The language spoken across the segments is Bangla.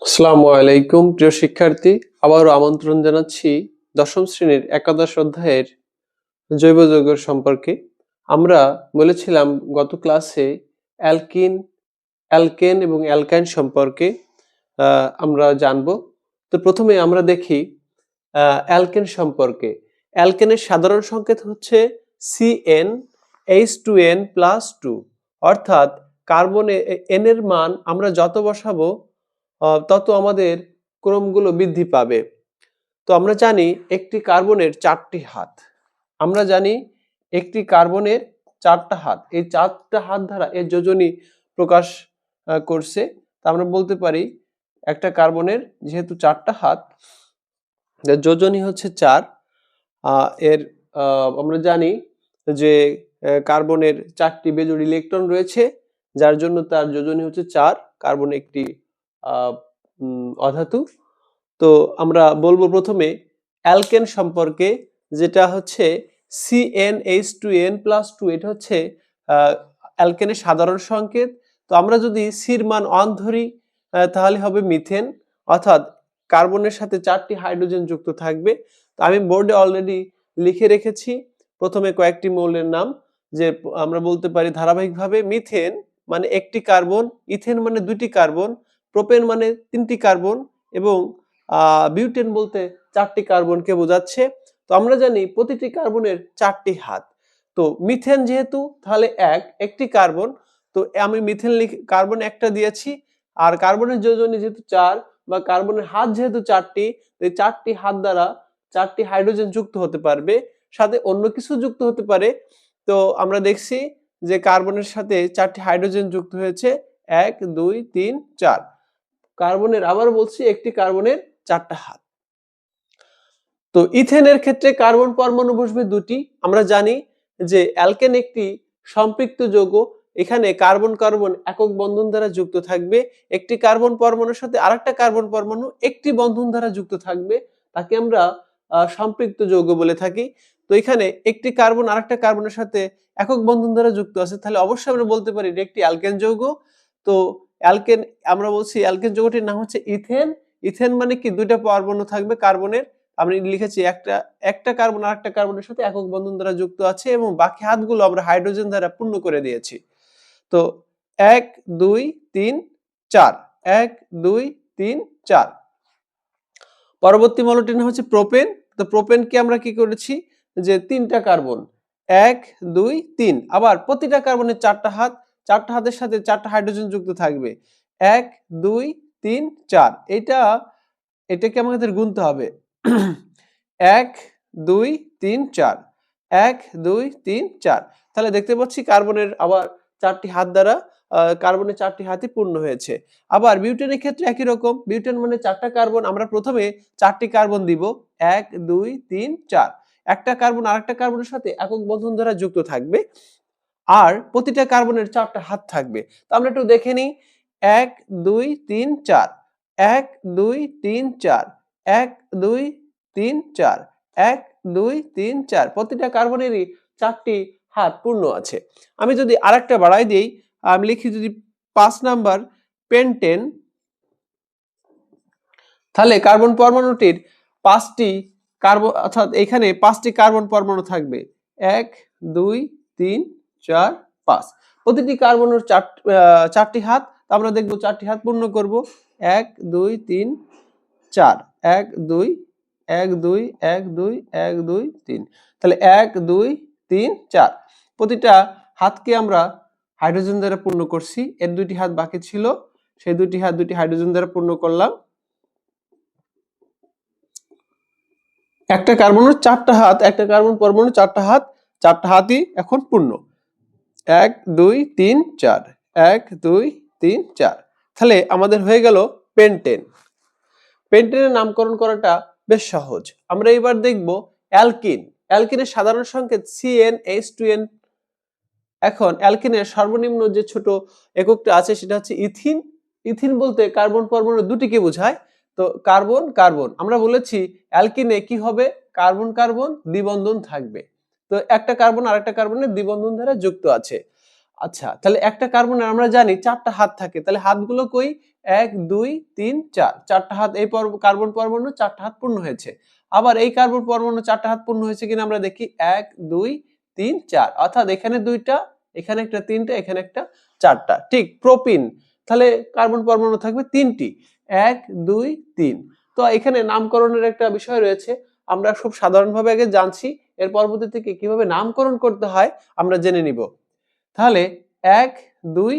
আসসালামু আলাইকুম প্রিয় শিক্ষার্থী, আবারও আমন্ত্রণ জানাচ্ছি দশম শ্রেণীর একাদশ অধ্যায়ের জৈব যৌগের সম্পর্কে। আমরা বলেছিলাম গত ক্লাসে অ্যালকিন, অ্যালকেন এবং অ্যালকাইন সম্পর্কে আমরা জানবো। তো প্রথমে আমরা দেখি অ্যালকেন সম্পর্কে। অ্যালকেনের সাধারণ সংকেত হচ্ছে CnH2n+2, অর্থাৎ কার্বনে এন এর মান আমরা যত বসাবো তত আমাদের ক্রমগুলো বৃদ্ধি পাবে। তো আমরা জানি একটি কার্বনের 4টি হাত। আমরা জানি একটি কার্বনের 4টা হাত। এই 4টা হাত দ্বারা এর যোজনী প্রকাশ করছে। তা আমরা বলতে পারি একটা কার্বনের যেহেতু 4টা হাত, এর যোজনী হচ্ছে 4। এর আমরা জানি যে কার্বনের 4টি বেজোড় ইলেকট্রন রয়েছে, যার জন্য তার যোজনী হচ্ছে 4। কার্বন একটি অধাতু। তো আমরা বলবো প্রথমে অ্যালকেন সম্পর্কে, যেটা হচ্ছে CnH2n+2। এটা হচ্ছে অ্যালকেনের সাধারণ সংকেত। তো আমরা যদি সির মান 1 ধরি তাহলে হবে মিথেন, অর্থাৎ কার্বনের সাথে 4টি হাইড্রোজেন যুক্ত থাকবে। তো আমি বোর্ডে অলরেডি লিখে রেখেছি প্রথমে কয়েকটি মৌলের নাম, যে আমরা বলতে পারি ধারাবাহিকভাবে মিথেন মানে একটি কার্বন, ইথেন মানে 2টি কার্বন, প্রোপেন মানে 3টি কার্বন এবং বিউটেন বলতে 4টি কার্বনকে বোঝাচ্ছে। তো আমরা জানি প্রতিটি কার্বনের 4টি হাত। তো মিথেন যেহেতু তাহলে একটি কার্বন, তো আমি মিথেন কার্বন একটা দিয়েছি। আর কার্বনের যোজনী যেহেতু 4 বা কার্বনের হাত যেহেতু 4টি, এই 4টি হাত দ্বারা 4টি হাইড্রোজেন যুক্ত হতে পারবে, সাথে অন্য কিছু যুক্ত হতে পারে। তো আমরা দেখছি যে কার্বনের সাথে 4টি হাইড্রোজেন যুক্ত হয়েছে, 1 2 3 4। কার্বনের আবার বলছি একটি কার্বনের 4টা হাত। তো ইথেনের ক্ষেত্রে কার্বন পরমাণু বসবে 2টি। আমরা জানি যে অ্যালকেন একটি সম্পৃক্ত যৌগ। এখানে কার্বন কার্বন একক বন্ধন দ্বারা যুক্ত থাকবে। একটি কার্বন পরমাণুর সাথে আরেকটা কার্বন পরমাণু একটি বন্ধন দ্বারা যুক্ত থাকবে, তাকে আমরা সম্পৃক্ত যৌগ বলে থাকি। তো এখানে একটি কার্বন আরেকটা কার্বনের সাথে একক বন্ধন দ্বারা যুক্ত আছে, তাহলে অবশ্যই আমরা বলতে পারি এটা একটি অ্যালকেন যৌগ। তো অ্যালকেন, আমরা বলছি অ্যালকেন যৌগটির নাম হচ্ছে ইথেন। ইথেন মানে কি 2টা পরমাণু থাকবে কার্বনের। আমি লিখেছি একটা কার্বন আরেকটা কার্বনের সাথে একক বন্ধন দ্বারা যুক্ত আছে এবং বাকি হাতগুলো আমরা হাইড্রোজেন দ্বারা পূর্ণ করে দিয়েছি। তো 1 2 3 4, 1 2 3 4। পরবর্তী মৌলটির নাম হচ্ছে প্রোপেন। তো প্রোপেনকে আমরা কি করেছি যে 3টা কার্বন, 1 2 3। আবার প্রতিটা কার্বনের 4টা হাত, 4টা হাতের সাথে 4টা হাইড্রোজেন যুক্ত থাকবে, 1 2 3 4। এটাকে আমাদের গুনতে হবে 1 2 3 4, 1 2 3 4। তাহলে দেখতে পাচ্ছি কার্বনের আবার 4টি হাত দ্বারা কার্বনের 4টি হাতই পূর্ণ হয়েছে। আবার বিউটেনের ক্ষেত্রে একই রকম। বিউটেন মানে 4টা কার্বন, আমরা প্রথমে 4টি কার্বন দিব, 1 2 3 4। একটা কার্বন আরেকটা কার্বনের সাথে একক বন্ধন দ্বারা যুক্ত থাকবে আর প্রতিটা কার্বনের 4টা হাত থাকবে। তো আমরা একটু দেখে নিই, 1 2 3 4, 1 2 3 4, 1 2 3 4, 1 2 3 4। প্রতিটা কার্বনেরই 4টি হাত পূর্ণ আছে। আমি যদি আরেকটা বাড়াই দেই, আমি লিখি যদি 5 নাম্বার পেন্টেন, তাহলে কার্বন পরমাণুটির 5টি কার্বন, অর্থাৎ এখানে 5টি কার্বন পরমাণু থাকবে, 1 2 3 4 5। প্রতিটি কার্বনের 4টি হাত। আমরা দেখব 4টি হাত পূর্ণ করব, 1 2 3 4, 1 2 1 2 1 2 1 2 3। তাহলে 1 2 3 4। প্রতিটা হাতকে আমরা হাইড্রোজেন দ্বারা পূর্ণ করছি। এর 2টি হাত বাকি ছিল, সেই 2টি হাত 2টি হাইড্রোজেন দ্বারা পূর্ণ করলাম। একটা কার্বনের 4টা হাত, একটা কার্বন পরমাণু 4টা হাত, 4টা হাতই এখন পূর্ণ। 1 2 3 4, 1 2 3 4। তাহলে আমাদের হয়ে গেল পেন্টেন। পেন্টেনের নামকরণ করাটা বেশ সহজ। আমরা এবার দেখব অ্যালকিন। অ্যালকিনের সাধারণ সংকেত CnH2n। এখন অ্যালকিনের সর্বনিম্ন যে ছোট এককটা আছে সেটা হচ্ছে ইথিন। ইথিন বলতে কার্বন পরমাণু 2টিকে বোঝায়। তো কার্বন কার্বন, আমরা বলেছি অ্যালকিনে কি হবে, কার্বন কার্বন দ্বিবন্ধন থাকবে। তো একটা কার্বন আরেকটা কার্বনের দ্বিবন্ধন দ্বারা যুক্ত আছে। আচ্ছা, তাহলে একটা কার্বনের আমরা জানি 4টা হাত থাকে, তাহলে হাতগুলো কই, 1 2 3 4 চারটা হাত এই কার্বন পরমাণু চারটা হাত পূর্ণ হয়েছে। আবার এই কার্বন পরমাণু চারটা হাত পূর্ণ হয়েছে কিনা আমরা দেখি 1 2 3 4 অর্থাৎ এখানে দুইটা, এখানে একটা, তিনটা, এখানে একটা, চারটা। ঠিক প্রোপিন, তাহলে কার্বন পরমাণু থাকবে তিনটি, 1 2 3। তো এখানে নামকরণের একটা বিষয় রয়েছে, আমরা খুব সাধারণভাবে আগে জানছি, এর পরবর্তী থেকে কিভাবে নামকরণ করতে হয় আমরা জেনে নিব। তাহলে 1 2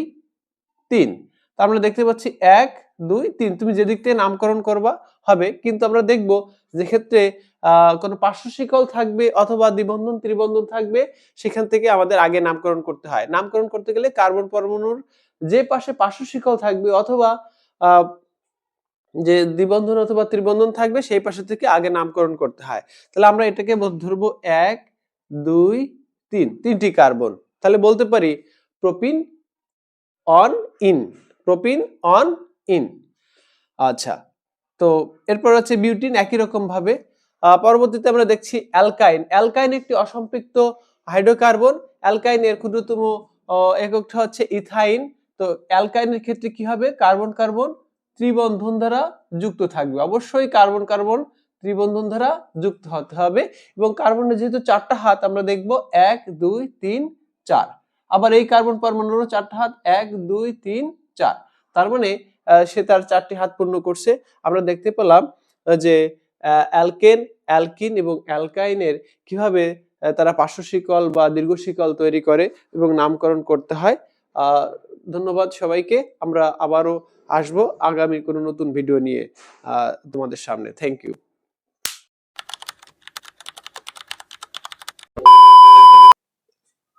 3, তার আমরা দেখতে পাচ্ছি 1 2 3, তুমি যে দিক থেকে নামকরণ করবা হবে, কিন্তু আমরা দেখব যে ক্ষেত্রে কোনো পার্শ্ব শিকল থাকবে অথবা দ্বিবন্ধন ত্রিবন্ধন থাকবে, সেখান থেকে আমাদের আগে নামকরণ করতে হয়। নামকরণ করতে গেলে কার্বন পরমাণুর যে পাশে পার্শ্ব শিকল থাকবে অথবা যে দ্বিবন্ধন অথবা ত্রিবন্ধন থাকবে সেই পাশে থেকে আগে নামকরণ করতে হয়। তাহলে আমরা এটাকে ধরবো 1 2 3, তিনটি কার্বন। তাহলে বলতে পারি propene on in, propene on in. আচ্ছা, তো এরপর হচ্ছে বিউটিন, একই রকম ভাবে। পরবর্তীতে আমরা দেখছি অ্যালকাইন। অ্যালকাইন একটি অসম্পৃক্ত হাইড্রোকার্বন। অ্যালকাইনের ক্ষুদ্রতম এককটা হচ্ছে ইথাইন। তো অ্যালকাইনের ক্ষেত্রে কি হবে, কার্বন কার্বন ত্রিবন্ধন দ্বারা যুক্ত থাকবে, অবশ্যই কার্বন কার্বন ত্রিবন্ধন দ্বারা যুক্ত হতে হবে। এবং কার্বনের যেহেতু চারটা হাত, আমরা দেখব 1 2 3 4। আবার এই কার্বন পরমাণুরও চারটা হাত, 1 2 3 4। তার মানে সে তার চারটি হাত পূর্ণ করছে। আমরা দেখতে পেলাম যে অ্যালকেন, অ্যালকিন এবং অ্যালকাইনের কিভাবে তারা পার্শ্ব শিকল বা দীর্ঘ শিকল তৈরি করে এবং নামকরণ করতে হয়। ধন্যবাদ সবাইকে। আমরা আবারও আসবো আগামী কোনো নতুন ভিডিও নিয়ে তোমাদের সামনে। Thank you.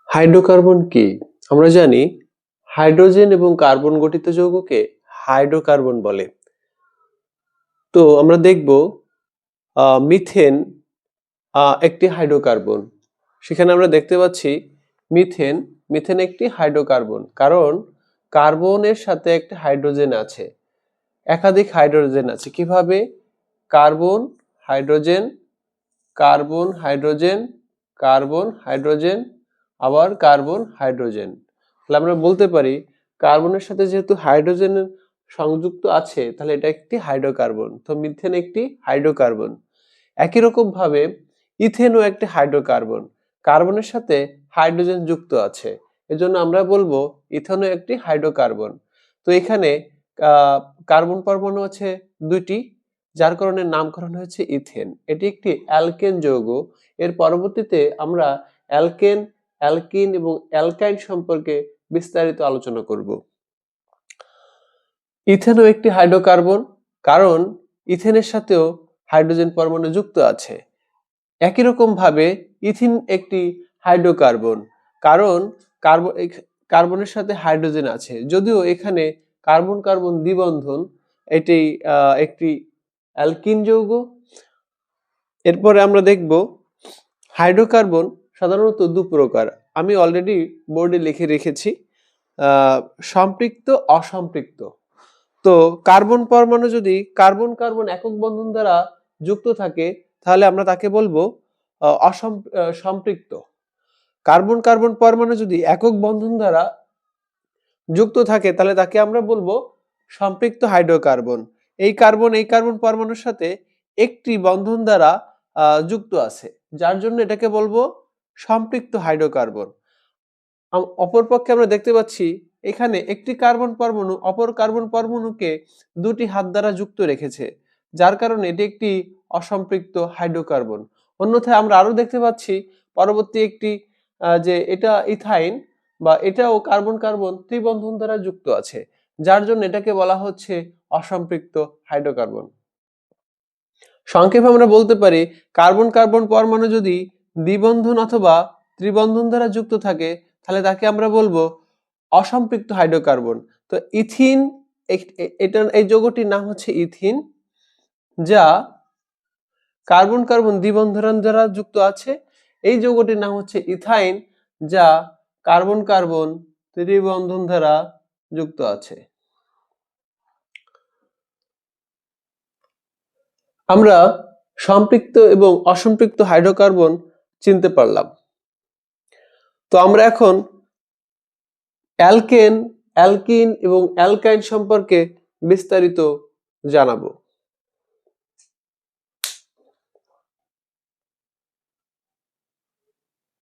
হাইড্রোকার্বন কি? আমরা জানি হাইড্রোজেন এবং কার্বন গঠিত যৌগকে হাইড্রোকার্বন বলে। তো আমরা দেখব মিথেন একটি হাইড্রোকার্বন। সেখানে আমরা দেখতে পাচ্ছি মিথেন, মিথেন একটি হাইড্রোকার্বন, কারণ কার্বনের সাথে একটা হাইড্রোজেন আছে, একাধিক হাইড্রোজেন আছে। কিভাবে? Carbon hydrogen, carbon hydrogen, carbon hydrogen, আবার কার্বন হাইড্রোজেন। তাহলে আমরা বলতে পারি কার্বনের সাথে যেহেতু হাইড্রোজেন সংযুক্ত আছে, তাহলে এটা একটি হাইড্রোকার্বন। তো মিথেন একটি হাইড্রোকার্বন। একই রকম ভাবে ইথেনও একটি হাইড্রোকার্বন, কার্বনের সাথে হাইড্রোজেন যুক্ত আছে, এজন্য আমরা বলবো ইথেনও একটি হাইড্রোকার্বন। তো এখানে কার্বন পরমাণু আছে দুইটি, যার কারণে নামকরণ হয়েছে ইথেন। এটি একটি অ্যালকেন যৌগ। এর পরবর্তীতে আমরা অ্যালকেন, অ্যালকিন এবং অ্যালকাইন সম্পর্কে বিস্তারিত আলোচনা করব। ইথেনও একটি হাইড্রোকার্বন, কারণ ইথেনের সাথেও হাইড্রোজেন পরমাণু যুক্ত আছে। একই রকম ভাবে ইথিন একটি হাইড্রোকার্বন, কারণ কার্বনের সাথে হাইড্রোজেন আছে, যদিও এখানে কার্বন কার্বন দ্বিবন্ধন, এটি একটি অ্যালকিন যৌগ। এরপরে আমরা দেখব হাইড্রোকার্বন সাধারণত দু প্রকার, আমি অলরেডি বোর্ডে লিখে রেখেছি, সম্পৃক্ত, অসম্পৃক্ত। তো কার্বন পরমাণু যদি কার্বন কার্বন একক বন্ধন দ্বারা যুক্ত থাকে, তাহলে আমরা তাকে বলবো সম্পৃক্ত। কার্বন কার্বন পরমাণু যদি একক বন্ধন দ্বারা যুক্ত থাকে, তাহলে তাকে আমরা বলবো সম্পৃক্ত হাইড্রোকার্বন। এই কার্বন পরমাণুর সাথে একটি বন্ধন দ্বারা যুক্ত আছে, যার জন্য এটাকে বলবো সম্পৃক্ত হাইড্রোকার্বন। অপরপক্ষে আমরা দেখতে পাচ্ছি এখানে একটি কার্বন পরমাণু অপর কার্বন পরমাণুকে দুটি হাত দ্বারা যুক্ত রেখেছে, যার কারণে এটি একটি অসম্পৃক্ত হাইড্রোকার্বন। অন্যথায় আমরা আরো দেখতে পাচ্ছি পরবর্তী একটি যে এটা ইথাইন বা এটাও কার্বন কার্বন ত্রিবন্ধন দ্বারা যুক্ত আছে, যার জন্য এটাকে বলা হচ্ছে অসম্পৃক্ত হাইড্রোকার্বন। সংক্ষেপে আমরা বলতে পারি কার্বন কার্বন পরমাণু যদি দ্বিবন্ধন অথবা ত্রিবন্ধন দ্বারা যুক্ত থাকে, তাহলে তাকে আমরা বলবো অসম্পৃক্ত হাইড্রোকার্বন। তো ইথিন, এই যৌগটির নাম হচ্ছে ইথিন, যা কার্বন কার্বন দ্বিবন্ধন দ্বারা যুক্ত আছে। এই যৌগটির নাম হচ্ছে ইথাইন, যা কার্বন কার্বন ত্রিবন্ধন দ্বারা যুক্ত আছে। আমরা সম্পৃক্ত এবং অসম্পৃক্ত হাইড্রোকার্বন চিনতে পারলাম। তো আমরা এখন অ্যালকেন, অ্যালকিন এবং অ্যালকাইন সম্পর্কে বিস্তারিত জানাবো।